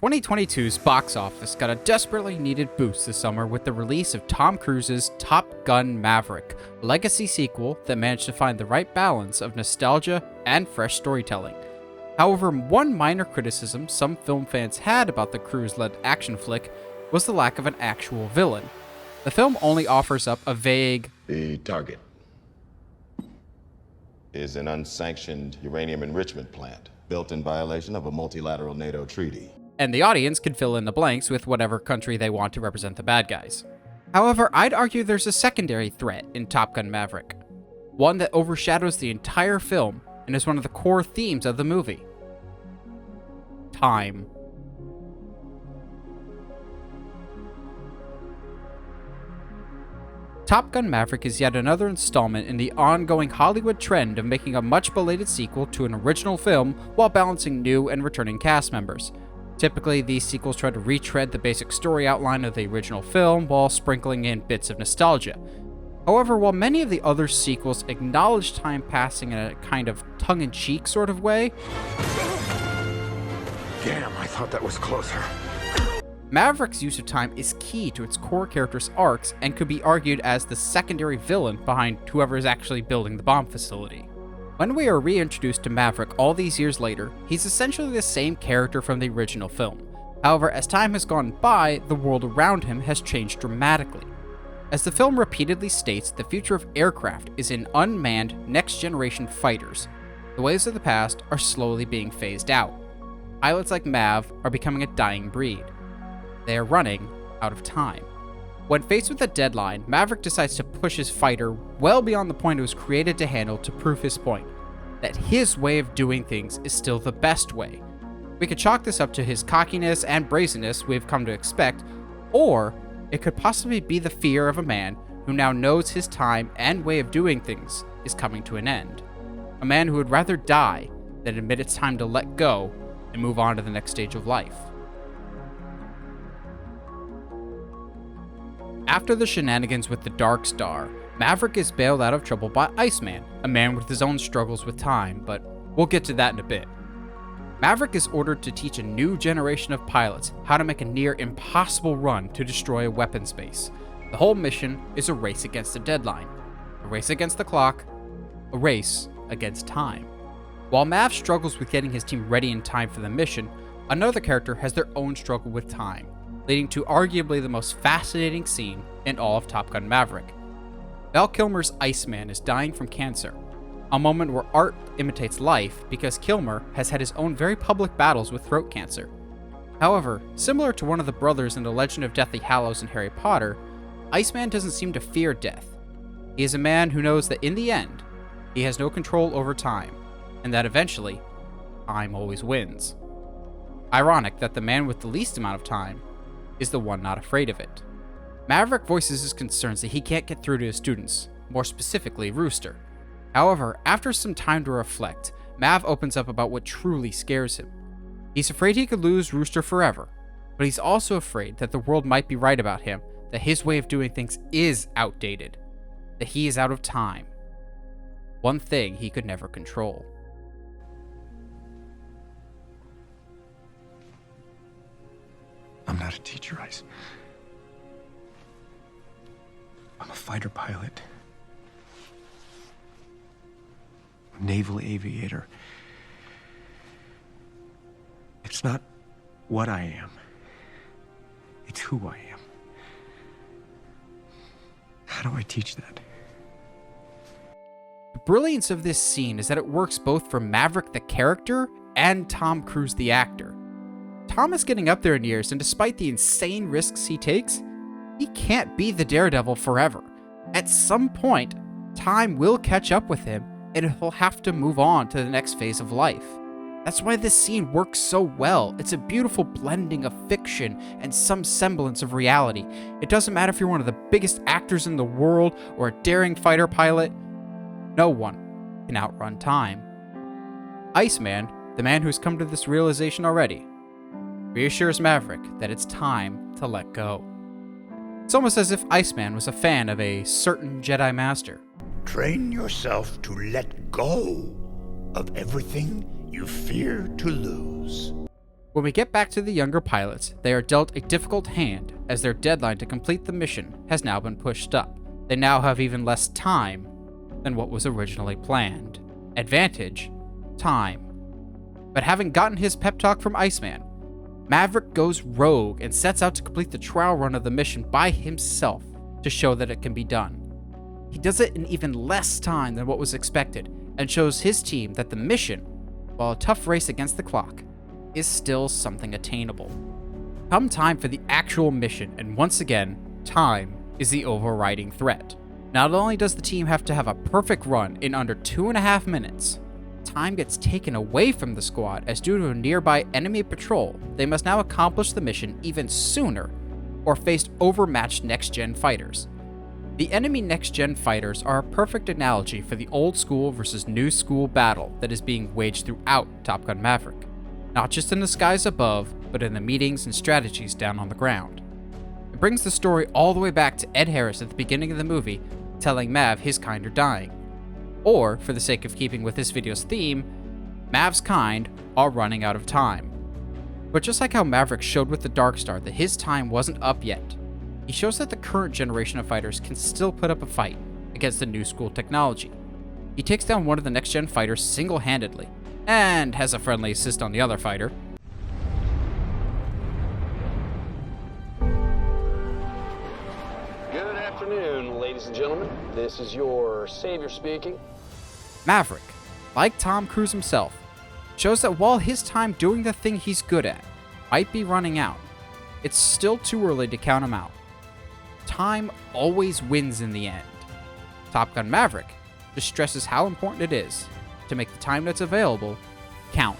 2022's box office got a desperately needed boost this summer with the release of Tom Cruise's Top Gun Maverick, a legacy sequel that managed to find the right balance of nostalgia and fresh storytelling. However, one minor criticism some film fans had about the Cruise-led action flick was the lack of an actual villain. The film only offers up a vague, "The target is an unsanctioned uranium enrichment plant built in violation of a multilateral NATO treaty," and the audience can fill in the blanks with whatever country they want to represent the bad guys. However, I'd argue there's a secondary threat in Top Gun Maverick, one that overshadows the entire film and is one of the core themes of the movie. Time. Top Gun Maverick is yet another installment in the ongoing Hollywood trend of making a much-belated sequel to an original film while balancing new and returning cast members. Typically, these sequels try to retread the basic story outline of the original film while sprinkling in bits of nostalgia. However, while many of the other sequels acknowledge time passing in a kind of tongue-in-cheek sort of way, damn, I thought that was closer. Maverick's use of time is key to its core characters' arcs and could be argued as the secondary villain behind whoever is actually building the bomb facility. When we are reintroduced to Maverick all these years later, he's essentially the same character from the original film. However, as time has gone by, the world around him has changed dramatically. As the film repeatedly states, the future of aircraft is in unmanned, next-generation fighters. The ways of the past are slowly being phased out. Pilots like Mav are becoming a dying breed. They are running out of time. When faced with a deadline, Maverick decides to push his fighter well beyond the point it was created to handle to prove his point, that his way of doing things is still the best way. We could chalk this up to his cockiness and brazenness we've come to expect, or it could possibly be the fear of a man who now knows his time and way of doing things is coming to an end. A man who would rather die than admit it's time to let go and move on to the next stage of life. After the shenanigans with the Dark Star, Maverick is bailed out of trouble by Iceman, a man with his own struggles with time, but we'll get to that in a bit. Maverick is ordered to teach a new generation of pilots how to make a near impossible run to destroy a weapons base. The whole mission is a race against a deadline, a race against the clock, a race against time. While Mav struggles with getting his team ready in time for the mission, another character has their own struggle with time, leading to arguably the most fascinating scene in all of Top Gun Maverick. Val Kilmer's Iceman is dying from cancer, a moment where art imitates life because Kilmer has had his own very public battles with throat cancer. However, similar to one of the brothers in The Legend of Deathly Hallows in Harry Potter, Iceman doesn't seem to fear death. He is a man who knows that in the end, he has no control over time, and that eventually, time always wins. Ironic that the man with the least amount of time is the one not afraid of it. Maverick voices his concerns that he can't get through to his students, more specifically Rooster. However, after some time to reflect, Mav opens up about what truly scares him. He's afraid he could lose Rooster forever, but he's also afraid that the world might be right about him, that his way of doing things is outdated, that he is out of time. One thing he could never control. I'm not a teacher, Ice. I'm a fighter pilot. A naval aviator. It's not what I am. It's who I am. How do I teach that? The brilliance of this scene is that it works both for Maverick the character and Tom Cruise the actor. Tom is getting up there in years, and despite the insane risks he takes, he can't be the daredevil forever. At some point, time will catch up with him, and he'll have to move on to the next phase of life. That's why this scene works so well. It's a beautiful blending of fiction and some semblance of reality. It doesn't matter if you're one of the biggest actors in the world or a daring fighter pilot. No one can outrun time. Iceman, the man who's come to this realization already, reassures Maverick that it's time to let go. It's almost as if Iceman was a fan of a certain Jedi Master. Train yourself to let go of everything you fear to lose. When we get back to the younger pilots, they are dealt a difficult hand as their deadline to complete the mission has now been pushed up. They now have even less time than what was originally planned. Advantage: time. But having gotten his pep talk from Iceman, Maverick goes rogue and sets out to complete the trial run of the mission by himself to show that it can be done. He does it in even less time than what was expected and shows his team that the mission, while a tough race against the clock, is still something attainable. Come time for the actual mission, and once again, time is the overriding threat. Not only does the team have to have a perfect run in under 2.5 minutes, time gets taken away from the squad as due to a nearby enemy patrol, they must now accomplish the mission even sooner or face overmatched next-gen fighters. The enemy next-gen fighters are a perfect analogy for the old school versus new school battle that is being waged throughout Top Gun Maverick, not just in the skies above, but in the meetings and strategies down on the ground. It brings the story all the way back to Ed Harris at the beginning of the movie telling Mav his kind are dying. Or, for the sake of keeping with this video's theme, Mav's kind are running out of time. But just like how Maverick showed with the Dark Star that his time wasn't up yet, he shows that the current generation of fighters can still put up a fight against the new school technology. He takes down one of the next-gen fighters single-handedly, and has a friendly assist on the other fighter. Good afternoon, ladies and gentlemen. This is your savior speaking. Maverick, like Tom Cruise himself, shows that while his time doing the thing he's good at might be running out, it's still too early to count him out. Time always wins in the end. Top Gun Maverick just stresses how important it is to make the time that's available count.